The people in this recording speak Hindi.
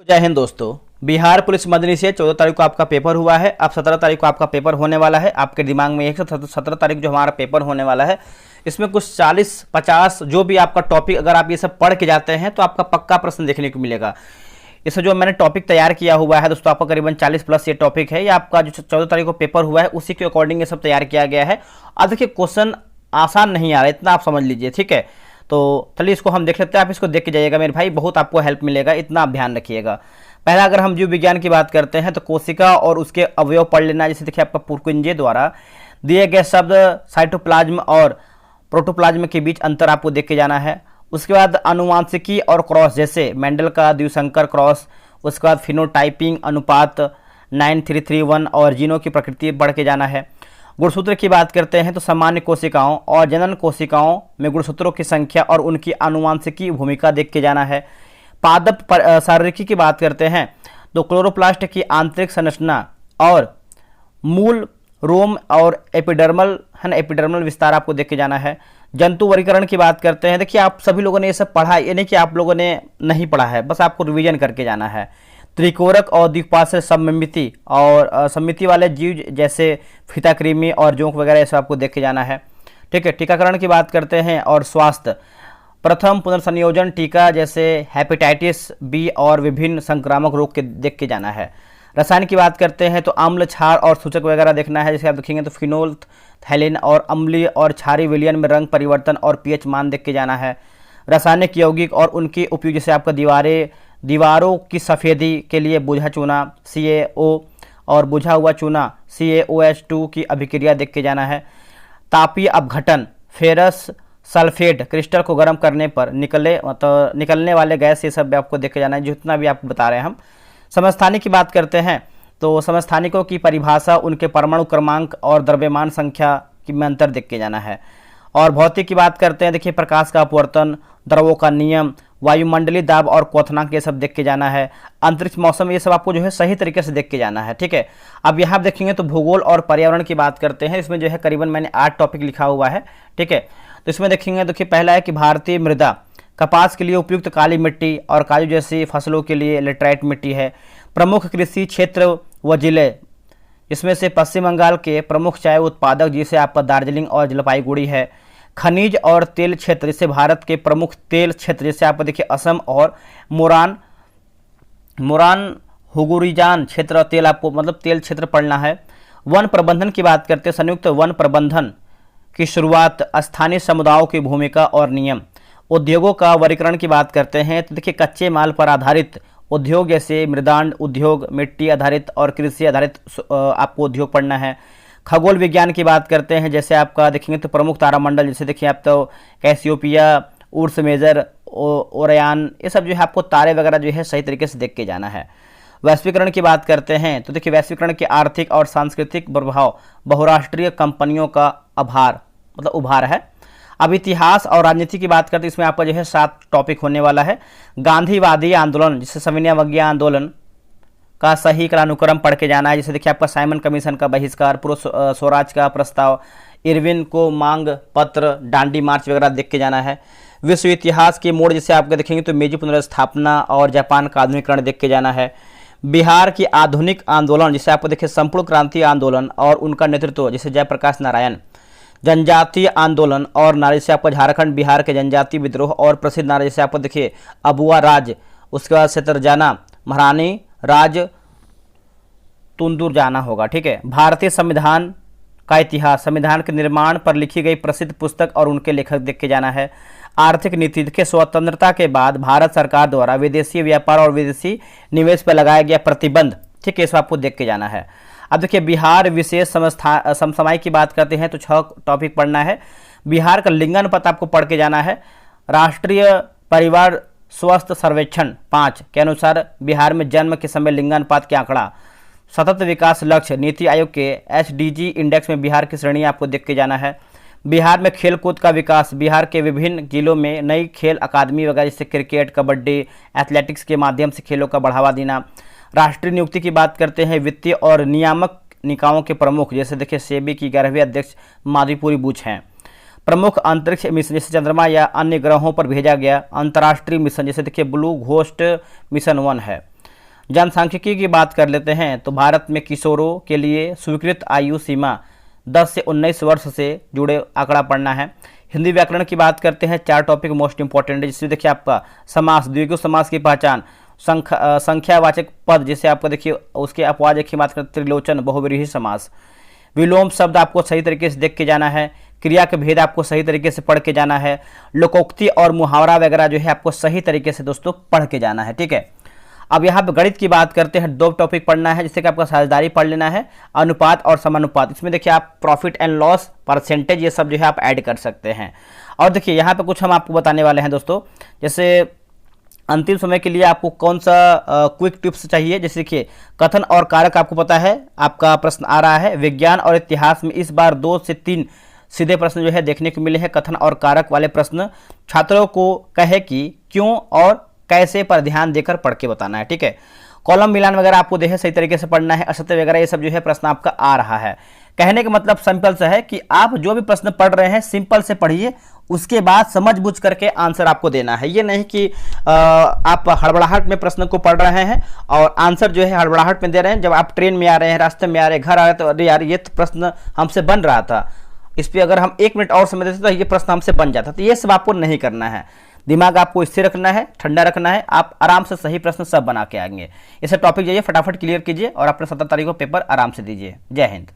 जय हिंद दोस्तों। बिहार पुलिस मदनी से 14 तारीख को आपका पेपर हुआ है। अब 17 तारीख को आपका पेपर होने वाला है। आपके दिमाग में 17 तारीख जो हमारा पेपर होने वाला है, इसमें कुछ 40-50 जो भी आपका टॉपिक, अगर आप ये सब पढ़ के जाते हैं तो आपका पक्का प्रश्न देखने को मिलेगा। इसे जो मैंने टॉपिक तैयार किया हुआ है दोस्तों, आपका करीबन 40+ ये टॉपिक है। ये आपका जो 14 तारीख को पेपर हुआ है उसी के अकॉर्डिंग ये सब तैयार किया गया है। अब देखिए क्वेश्चन आसान नहीं आ रहा, इतना आप समझ लीजिए, ठीक है। तो चलिए इसको हम देख लेते हैं। आप इसको देख के जाइएगा मेरे भाई, बहुत आपको हेल्प मिलेगा, इतना आप ध्यान रखिएगा। पहला अगर हम जीव विज्ञान की बात करते हैं तो कोशिका और उसके अवयव पढ़ लेना। जैसे देखिए आपका पुरकुंजे द्वारा दिए गए शब्द साइटोप्लाज्म और प्रोटोप्लाज्म के बीच अंतर आपको देख के जाना है। उसके बाद अनुवांशिकी और क्रॉस, जैसे मेंडल का द्विसंकर क्रॉस। उसके बाद फिनोटाइपिंग अनुपात 9331 और जीनों की प्रकृति पढ़ के जाना है। गुणसूत्र की बात करते हैं तो सामान्य कोशिकाओं और जनन कोशिकाओं में गुणसूत्रों की संख्या और उनकी आनुवांशिकी भूमिका देख के जाना है। पादप शारीरिकी की बात करते हैं तो क्लोरोप्लास्ट की आंतरिक संरचना और मूल रोम और एपिडर्मल है ना, एपिडर्मल विस्तार आपको देख के जाना है। जंतु वर्गीकरण की बात करते हैं, देखिए आप सभी लोगों ने ये सब पढ़ा है, ये नहीं कि आप लोगों ने नहीं पढ़ा है, बस आपको रिवीजन करके जाना है। त्रिकोरक और द्विपार्श्व सममिति और सममिति वाले जीव जैसे फीताकृमि और जोंक वगैरह ये सब आपको देख के जाना है, ठीक है। टीकाकरण की बात करते हैं और स्वास्थ्य, प्रथम पुनर्संयोजन टीका जैसे हेपेटाइटिस बी और विभिन्न संक्रामक रोग के देख के जाना है। रसायन की बात करते हैं तो अम्ल, क्षार और सूचक वगैरह देखना है। जैसे आप देखेंगे तो फिनोल, थैलिन और अम्लीय और क्षारीय विलयन में रंग परिवर्तन और पीएच मान देख के जाना है। रासायनिक यौगिक और उनके उपयोग, जैसे आपका दीवारों की सफ़ेदी के लिए बुझा चूना CaO और बुझा हुआ चूना CaOH2 की अभिक्रिया देख के जाना है। तापीय अपघटन, फेरस सल्फेट क्रिस्टल को गर्म करने पर निकलने वाले गैस, ये सब भी आपको देख के जाना है, जितना भी आपको बता रहे हैं हम। समस्थानिक की बात करते हैं तो समस्थानिकों की परिभाषा, उनके परमाणु क्रमांक और द्रव्यमान संख्या की में अंतर देख के जाना है। और भौतिक की बात करते हैं, देखिए प्रकाश का अपवर्तन, द्रवों का नियम, वायुमंडलीय दाब और क्वथनांक, ये सब देख के जाना है। अंतरिक्ष मौसम, ये सब आपको जो है सही तरीके से देख के जाना है, ठीक है। अब यहाँ देखेंगे तो भूगोल और पर्यावरण की बात करते हैं। इसमें जो है करीबन मैंने 8 टॉपिक लिखा हुआ है, ठीक है। तो इसमें देखेंगे, देखिए पहला है कि भारतीय मृदा कपास के लिए उपयुक्त काली मिट्टी और काजू जैसी फसलों के लिए लेटराइट मिट्टी है। प्रमुख कृषि क्षेत्र व जिले, इसमें से पश्चिम बंगाल के प्रमुख चाय उत्पादक जिसे आपका दार्जिलिंग और जलपाईगुड़ी है। खनिज और तेल क्षेत्र, जैसे भारत के प्रमुख तेल क्षेत्र, जैसे आप देखिए असम और मोरान हुगुरिजान क्षेत्र, तेल आपको मतलब तेल क्षेत्र पढ़ना है। वन प्रबंधन की बात करते हैं, संयुक्त वन प्रबंधन की शुरुआत, स्थानीय समुदायों की भूमिका और नियम। उद्योगों का वर्गीकरण की बात करते हैं तो देखिए कच्चे माल पर आधारित उद्योग जैसे मृदांड उद्योग, मिट्टी आधारित और कृषि आधारित आपको उद्योग पढ़ना है। खगोल विज्ञान की बात करते हैं, जैसे आपका देखेंगे तो प्रमुख तारामंडल, जैसे देखिए आप तो कैसियोपिया, उर्स मेजर, ओरयान, ये सब जो है आपको तारे वगैरह जो है सही तरीके से देख के जाना है। वैश्वीकरण की बात करते हैं तो देखिए वैश्वीकरण के आर्थिक और सांस्कृतिक प्रभाव, बहुराष्ट्रीय कंपनियों का उभार है। अब इतिहास और राजनीति की बात करते हैं, इसमें आपका जो है 7 टॉपिक होने वाला है। गांधीवादी आंदोलन, जिसे सविनय आंदोलन का सही कालानुक्रम पढ़ के जाना है। जैसे देखिए आपका साइमन कमीशन का बहिष्कार, पूर्व स्वराज का प्रस्ताव, इरविन को मांग पत्र, डांडी मार्च वगैरह देख के जाना है। विश्व इतिहास के मोड़, जैसे आपके देखेंगे तो मेजी पुनर्स्थापना और जापान का आधुनिकीकरण देख के जाना है। बिहार की आधुनिक आंदोलन, जिसे आपको देखिए संपूर्ण क्रांति आंदोलन और उनका नेतृत्व, जैसे जयप्रकाश नारायण। जनजातीय आंदोलन और नारी, से आपको झारखंड बिहार के जनजातीय विद्रोह और प्रसिद्ध नारी, जैसे आपको देखिए अबुआ राज, उसके बाद शतरजाना महारानी राज तुंदुर जाना होगा, ठीक है। भारतीय संविधान का इतिहास, संविधान के निर्माण पर लिखी गई प्रसिद्ध पुस्तक और उनके लेखक देख के जाना है। आर्थिक नीति के स्वतंत्रता के बाद भारत सरकार द्वारा विदेशी व्यापार और विदेशी निवेश पर लगाया गया प्रतिबंध, ठीक है, इसको आपको देख के जाना है। अब देखिए बिहार विशेष समसामयिक की बात करते हैं तो 6 टॉपिक पढ़ना है। बिहार का लिंगानुपात आपको पढ़ के जाना है। राष्ट्रीय परिवार स्वास्थ्य सर्वेक्षण 5 के अनुसार बिहार में जन्म के समय लिंगानुपात के आंकड़ा। सतत विकास लक्ष्य नीति आयोग के SDG इंडेक्स में बिहार की श्रेणी आपको देख के जाना है। बिहार में खेलकूद का विकास, बिहार के विभिन्न जिलों में नई खेल अकादमी वगैरह जैसे क्रिकेट, कबड्डी, एथलेटिक्स के माध्यम से खेलों का बढ़ावा देना। राष्ट्रीय नियुक्ति की बात करते हैं, वित्तीय और नियामक निकायों के प्रमुख, जैसे देखिए सेबी की 11वीं अध्यक्ष माधवीपुरी बुच हैं। प्रमुख अंतरिक्ष मिशन जैसे चंद्रमा या अन्य ग्रहों पर भेजा गया अंतर्राष्ट्रीय मिशन, जैसे देखिए ब्लू घोस्ट मिशन 1 है। जनसांख्यिकी की बात कर लेते हैं तो भारत में किशोरों के लिए स्वीकृत आयु सीमा 10 से 19 वर्ष से जुड़े आंकड़ा पढ़ना है। हिंदी व्याकरण की बात करते हैं, 4 टॉपिक मोस्ट इंपॉर्टेंट है, जिसमें देखिए आपका समास, द्विगु समास की पहचान, संख्यावाचक पद जिसे आपको देखिए उसके अपवाद की बात करते, त्रिलोचन, बहुव्रीहि समास, विलोम शब्द आपको सही तरीके से देख के जाना है, क्रिया के भेद आपको सही तरीके से पढ़ के जाना है, लोकोक्ति और मुहावरा वगैरह जो है आपको सही तरीके से दोस्तों पढ़ के जाना है। ठीक है, अब यहाँ पे गणित की बात करते हैं, 2 टॉपिक पढ़ना है, जिससे कि आपका साझेदारी पढ़ लेना है, अनुपात और समानुपात। इसमें देखिए आप प्रॉफिट एंड लॉस, परसेंटेज, ये सब जो है आप ऐड कर सकते हैं। और देखिए यहाँ पे कुछ हम आपको बताने वाले हैं दोस्तों, जैसे अंतिम समय के लिए आपको कौन सा क्विक टिप्स चाहिए। जैसे देखिए कथन और कारक आपको पता है, आपका प्रश्न आ रहा है। विज्ञान और इतिहास में इस बार 2 से 3 सीधे प्रश्न जो है देखने को मिले हैं, कथन और कारक वाले प्रश्न। छात्रों को कहे कि क्यों और कैसे पर ध्यान देकर पढ़ के बताना है। ठीक है, कॉलम मिलान वगैरह आपको देखे सही तरीके से पढ़ना है, असत्य वगैरह ये सब जो है प्रश्न आपका आ रहा है। कहने का मतलब सिंपल सा है कि आप जो भी प्रश्न पढ़ रहे हैं सिंपल से पढ़िए, उसके बाद समझ बुझ करके आंसर आपको देना है। ये नहीं कि आप हड़बड़ाहट में प्रश्न को पढ़ रहे हैं और आंसर जो है हड़बड़ाहट में दे रहे हैं। जब आप ट्रेन में आ रहे हैं, रास्ते में आ रहे हैं, घर आ रहे हैं, तो अरे यार ये तो प्रश्न हमसे बन रहा था, इस पर अगर हम 1 मिनट और समय देते तो ये प्रश्न हमसे बन जाता। तो ये सब आपको नहीं करना है, दिमाग आपको स्थिर रखना है, ठंडा रखना है, आप आराम से सही प्रश्न सब बना के आएंगे। इसे टॉपिक जाइए फटाफट क्लियर कीजिए और अपने 17 तारीख को पेपर आराम से दीजिए। जय हिंद।